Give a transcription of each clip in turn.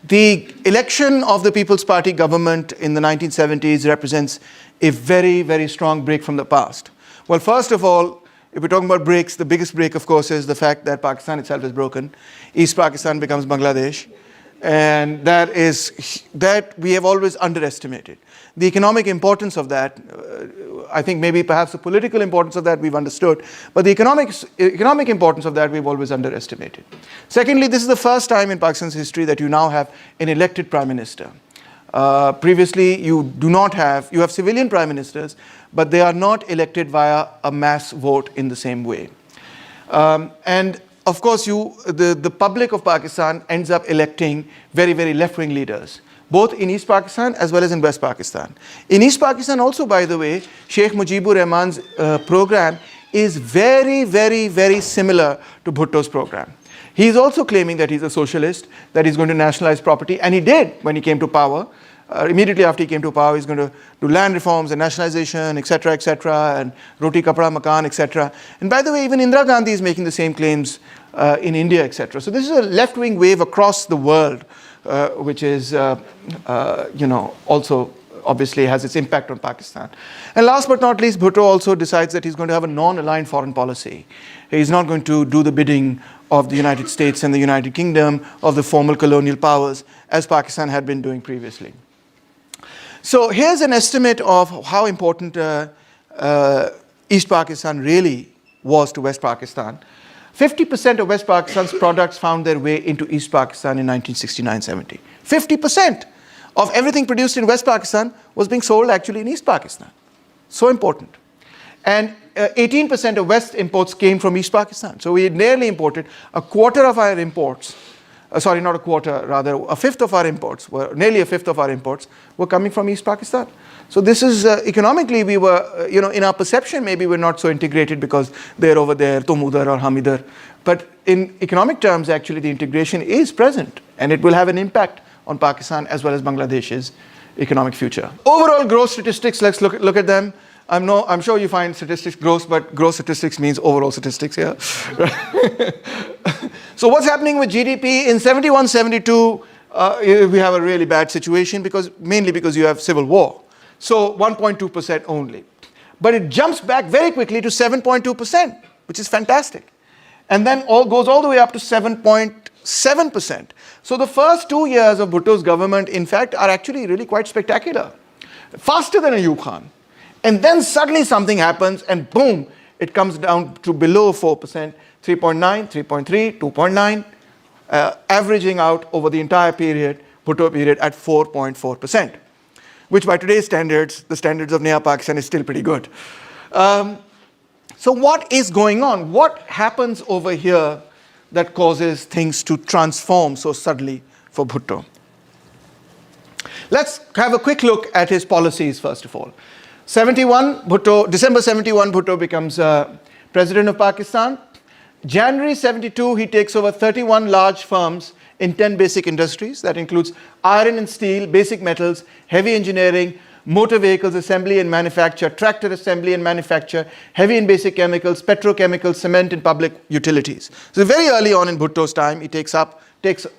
The election of the People's Party government in the 1970s represents a very, very strong break from the past. Well, first of all, if we're talking about breaks, the biggest break, of course, is the fact that Pakistan itself is broken. East Pakistan becomes Bangladesh. And that we have always underestimated. The economic importance of that, I think maybe perhaps the political importance of that we've understood, but the economic importance of that we've always underestimated. Secondly, this is the first time in Pakistan's history that you now have an elected prime minister. Previously, you have civilian prime ministers, but they are not elected via a mass vote in the same way. And of course, the public of Pakistan ends up electing very, very left-wing leaders, both in East Pakistan as well as in West Pakistan. In East Pakistan also, by the way, Sheikh Mujibur Rahman's program is very, very, very similar to Bhutto's program. He's also claiming that he's a socialist, that he's going to nationalize property, and he did when he came to power. Immediately after he came to power, he's going to do land reforms and nationalization, etc., and roti kapda makan, etc. And by the way, even Indira Gandhi is making the same claims in India, etc. So this is a left-wing wave across the world, which is, also obviously has its impact on Pakistan. And last but not least, Bhutto also decides that he's going to have a non-aligned foreign policy. He's not going to do the bidding of the United States and the United Kingdom, of the former colonial powers, as Pakistan had been doing previously. So here's an estimate of how important East Pakistan really was to West Pakistan. 50% of West Pakistan's products found their way into East Pakistan in 1969-70. 50% of everything produced in West Pakistan was being sold actually in East Pakistan. So important. And 18% of West imports came from East Pakistan. So we had nearly imported a quarter of our imports. Sorry, not a quarter, rather a fifth of our imports, nearly a fifth of our imports were coming from East Pakistan. So this is, economically we were, in our perception maybe we're not so integrated because they're over there, tum udhar or hum idhar. But in economic terms, actually the integration is present and it will have an impact on Pakistan as well as Bangladesh's economic future. Overall growth statistics, let's look at them. I'm sure you find statistics gross, but gross statistics means overall statistics here. So what's happening with GDP? In 71-72, we have a really bad situation mainly because you have civil war. So 1.2% only. But it jumps back very quickly to 7.2%, which is fantastic. And then goes all the way up to 7.7%. So the first 2 years of Bhutto's government, in fact, are actually really quite spectacular. Faster than Ayub Khan. And then suddenly something happens and boom, it comes down to below 4%, 3.9, 3.3, 2.9, averaging out over the entire Bhutto period at 4.4%, which by today's standards, the standards of Naya Pakistan, is still pretty good. So what is going on? What happens over here that causes things to transform so suddenly for Bhutto? Let's have a quick look at his policies first of all. December 71, Bhutto becomes president of Pakistan. January 72, he takes over 31 large firms in 10 basic industries. That includes iron and steel, basic metals, heavy engineering, motor vehicles assembly and manufacture, tractor assembly and manufacture, heavy and basic chemicals, petrochemicals, cement and public utilities. So very early on in Bhutto's time, he takes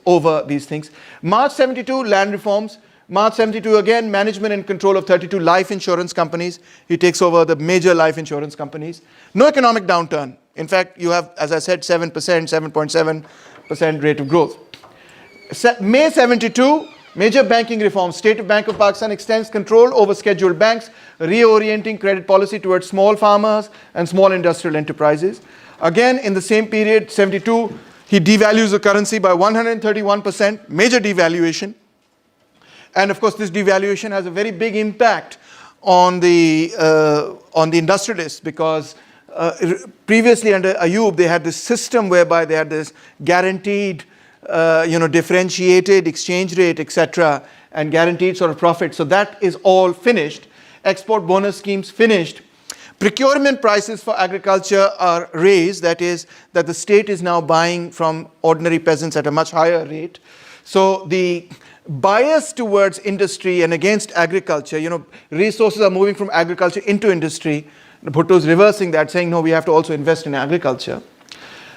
over these things. March 72, land reforms. March 72 again, management and control of 32 life insurance companies. He takes over the major life insurance companies. No economic downturn. In fact, you have, as I said, 7.7% rate of growth. May 72, major banking reforms. State Bank of Pakistan extends control over scheduled banks, reorienting credit policy towards small farmers and small industrial enterprises. Again, in the same period, 72, he devalues the currency by 131%, major devaluation. And of course, this devaluation has a very big impact on the industrialists because previously under Ayub, they had this system whereby they had this guaranteed, differentiated exchange rate, etc., and guaranteed sort of profit. So that is all finished. Export bonus schemes finished. Procurement prices for agriculture are raised. That is, that the state is now buying from ordinary peasants at a much higher rate. So the bias towards industry and against agriculture, resources are moving from agriculture into industry. Bhutto is reversing that, saying, no, we have to also invest in agriculture.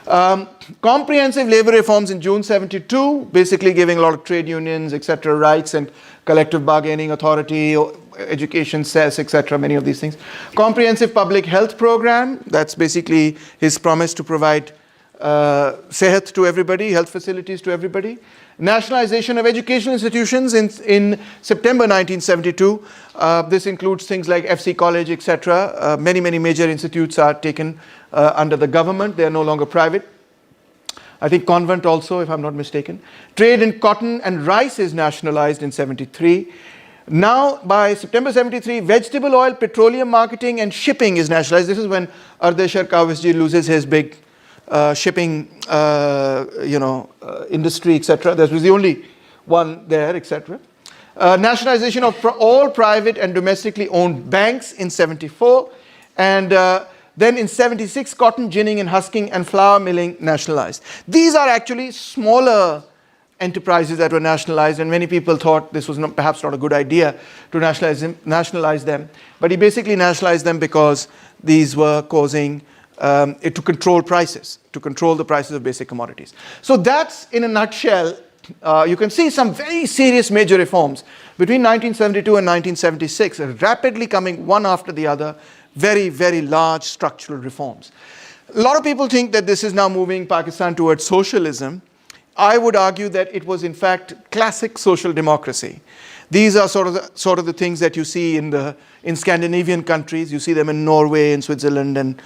Comprehensive labor reforms in June 72, basically giving a lot of trade unions, etc., rights and collective bargaining authority, education, cess, etc., many of these things. Comprehensive public health program, that's basically his promise to provide sehat to everybody, health facilities to everybody. Nationalization of educational institutions in September 1972. This includes things like FC College, etc. Many major institutes are taken under the government. They are no longer private. I think convent also, if I'm not mistaken. Trade in cotton and rice is nationalized in 73. Now, by September 73, vegetable oil, petroleum marketing and shipping is nationalized. This is when Ardeshir Kavisji loses his big shipping, industry, etc. That was the only one there, etc. Nationalization of all private and domestically owned banks in 74. And then in 76, cotton ginning and husking and flour milling nationalized. These are actually smaller enterprises that were nationalized, and many people thought this was perhaps not a good idea to nationalize them. But he basically nationalized them because these were causing it to control prices, to control the prices of basic commodities. So that's, in a nutshell, you can see some very serious major reforms between 1972 and 1976, rapidly coming one after the other, very large structural reforms. A lot of people think that this is now moving Pakistan towards socialism. I would argue that it was in fact classic social democracy. These are sort of the things that you see in Scandinavian countries. You see them in Norway and Switzerland, and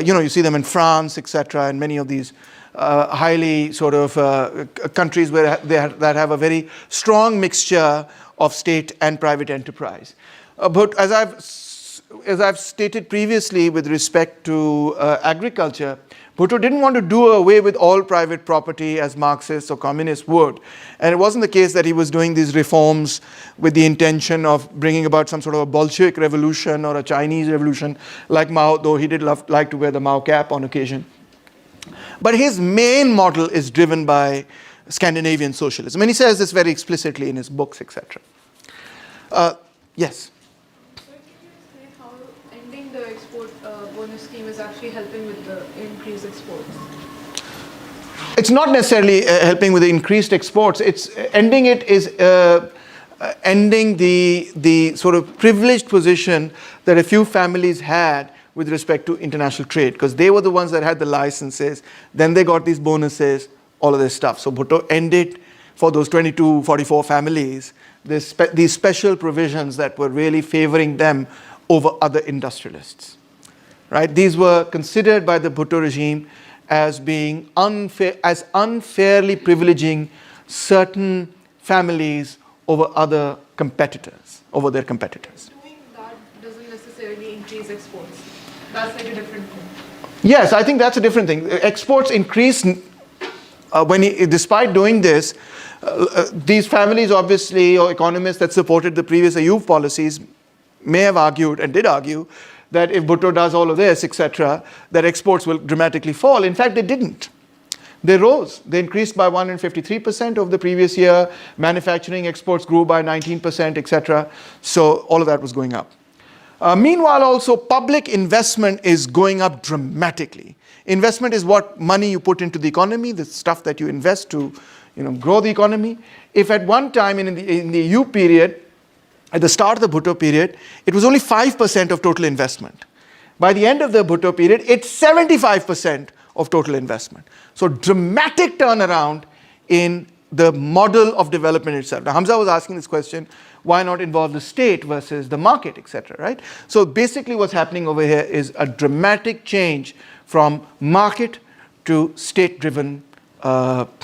you see them in France, etc., and many of these highly sort of countries where that have a very strong mixture of state and private enterprise. But as I've stated previously with respect to agriculture, Bhutto didn't want to do away with all private property as Marxists or communists would. And it wasn't the case that he was doing these reforms with the intention of bringing about some sort of a Bolshevik revolution or a Chinese revolution like Mao, though he did like to wear the Mao cap on occasion. But his main model is driven by Scandinavian socialism. And he says this very explicitly in his books, etc. Yes? The export bonus scheme is actually helping with the increased exports? It's not necessarily helping with the increased exports. It's ending it is ending the sort of privileged position that a few families had with respect to international trade, because they were the ones that had the licenses. Then they got these bonuses, all of this stuff. So Bhutto ended for those 22, 44 families these special provisions that were really favoring them over other industrialists, right? These were considered by the Bhutto regime as being unfair, as unfairly privileging certain families over other competitors, over their competitors. Doing that doesn't necessarily increase exports. That's like a different thing. Yes, I think that's a different thing. Exports increase despite doing this. These families, obviously, or economists that supported the previous Ayub policies, may have argued and did argue that if Bhutto does all of this, etc., that exports will dramatically fall. In fact, they didn't. They rose. They increased by 153% over the previous year. Manufacturing exports grew by 19%, etc. So all of that was going up. Meanwhile, also, public investment is going up dramatically. Investment is what money you put into the economy, the stuff that you invest to grow the economy. If at one time in the Ayub period, at the start of the Bhutto period, it was only 5% of total investment. By the end of the Bhutto period, it's 75% of total investment. So dramatic turnaround in the model of development itself. Now, Hamza was asking this question, why not involve the state versus the market, etc., right? So basically what's happening over here is a dramatic change from market to state-driven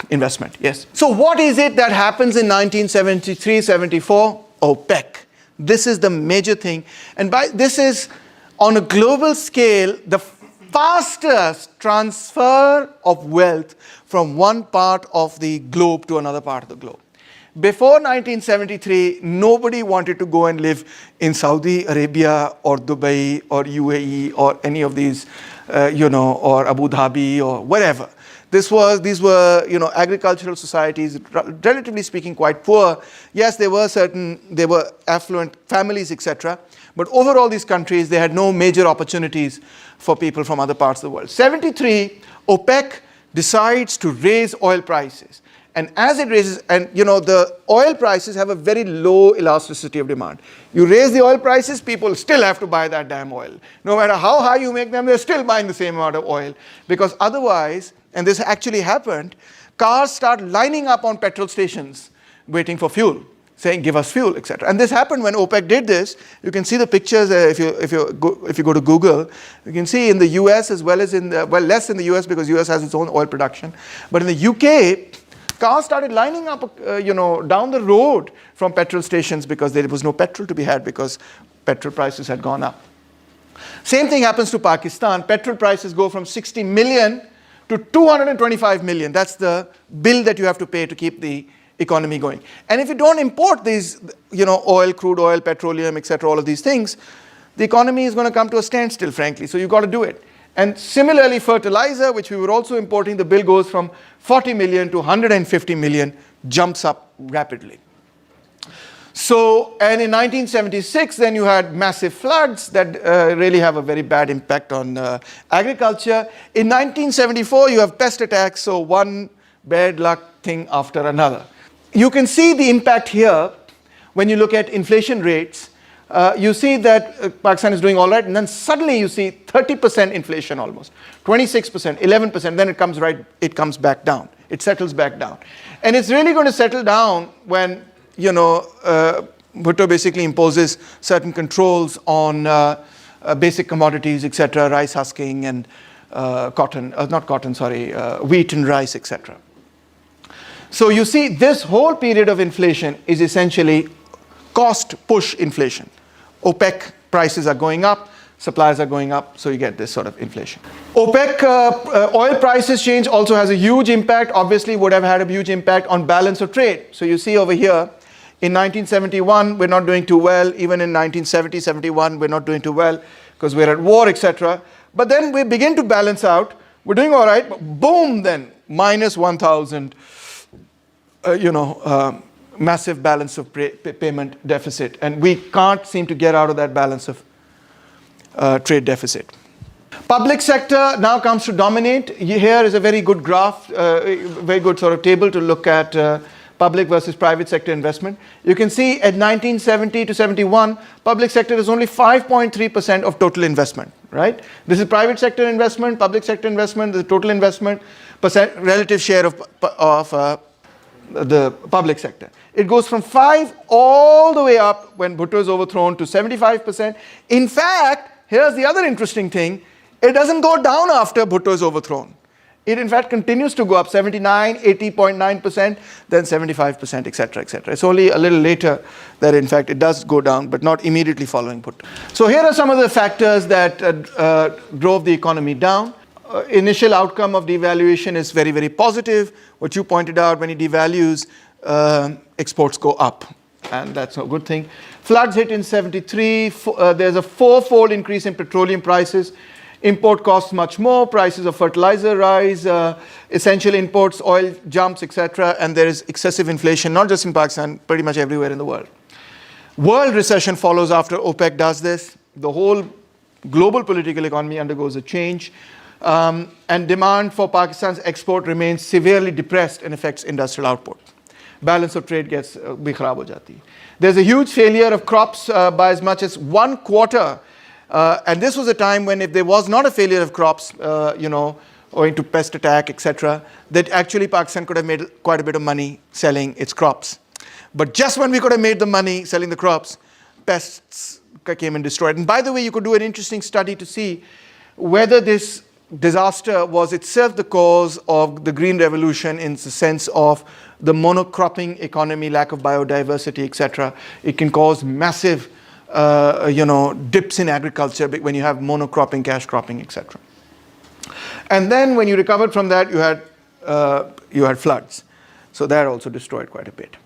investment. Yes? So what is it that happens in 1973-74? OPEC. This is the major thing. And this is, on a global scale, the fastest transfer of wealth from one part of the globe to another part of the globe. Before 1973, nobody wanted to go and live in Saudi Arabia or Dubai or UAE or any of these, or Abu Dhabi or wherever. These were, agricultural societies, relatively speaking, quite poor. Yes, there were affluent families, etc. But overall, these countries, they had no major opportunities for people from other parts of the world. 73, OPEC decides to raise oil prices. And as it raises, and the oil prices have a very low elasticity of demand. You raise the oil prices, people still have to buy that damn oil. No matter how high you make them, they're still buying the same amount of oil. Because otherwise, and this actually happened, cars start lining up on petrol stations waiting for fuel, saying, give us fuel, etc. And this happened when OPEC did this. You can see the pictures if you go to Google. You can see in the US as well as less in the US because US has its own oil production. But in the UK, cars started lining up, down the road from petrol stations because there was no petrol to be had because petrol prices had gone up. Same thing happens to Pakistan. Petrol prices go from 60 million to 225 million. That's the bill that you have to pay to keep the economy going. And if you don't import these, oil, crude oil, petroleum, etc., all of these things, the economy is going to come to a standstill, frankly. So you've got to do it. And similarly, fertilizer, which we were also importing, the bill goes from 40 million to 150 million, jumps up rapidly. So, and in 1976, then you had massive floods that really have a very bad impact on agriculture. In 1974, you have pest attacks, so one bad luck thing after another. You can see the impact here when you look at inflation rates. You see that Pakistan is doing all right, and then suddenly you see 30% inflation almost, 26%, 11%, then it comes back down. It settles back down. And it's really going to settle down when, Bhutto basically imposes certain controls on basic commodities, etc., rice husking and wheat and rice, etc. So you see this whole period of inflation is essentially cost push inflation. OPEC prices are going up, suppliers are going up, so you get this sort of inflation. OPEC oil prices change also has a huge impact, obviously would have had a huge impact on balance of trade. So you see over here, in 1971, we're not doing too well. Even in 1970, 71, we're not doing too well because we're at war, etc. But then we begin to balance out. We're doing all right, but boom, then minus 1,000, massive balance of payment deficit, and we can't seem to get out of that balance of trade deficit. Public sector now comes to dominate. Here is a very good graph, very good sort of table to look at public versus private sector investment. You can see at 1970 to 71, public sector is only 5.3% of total investment, right? This is private sector investment, public sector investment, the total investment, relative share of the public sector. It goes from 5 all the way up when Bhutto is overthrown to 75%. In fact, here's the other interesting thing. It doesn't go down after Bhutto is overthrown. It in fact continues to go up 79, 80.9%, then 75%, etc., etc. It's only a little later that in fact it does go down, but not immediately following Bhutto. So here are some of the factors that drove the economy down. Initial outcome of devaluation is very, very positive. What you pointed out, when he devalues, exports go up, and that's a good thing. Floods hit in 73. There's a 4-fold increase in petroleum prices. Import costs much more. Prices of fertilizer rise. Essential imports, oil jumps, etc. And there is excessive inflation, not just in Pakistan, pretty much everywhere in the world. World recession follows after OPEC does this. The whole global political economy undergoes a change. And demand for Pakistan's export remains severely depressed and affects industrial output. Balance of trade gets bhi kharab ho jati hai. There's a huge failure of crops by as much as 1/4. And this was a time when if there was not a failure of crops, owing to pest attack, etc., that actually Pakistan could have made quite a bit of money selling its crops. But just when we could have made the money selling the crops, pests came and destroyed. And by the way, you could do an interesting study to see whether this disaster was itself the cause of the Green Revolution in the sense of the monocropping economy, lack of biodiversity, etc. It can cause massive, dips in agriculture when you have monocropping, cash cropping, etc. And then when you recovered from that, you had floods. So that also destroyed quite a bit.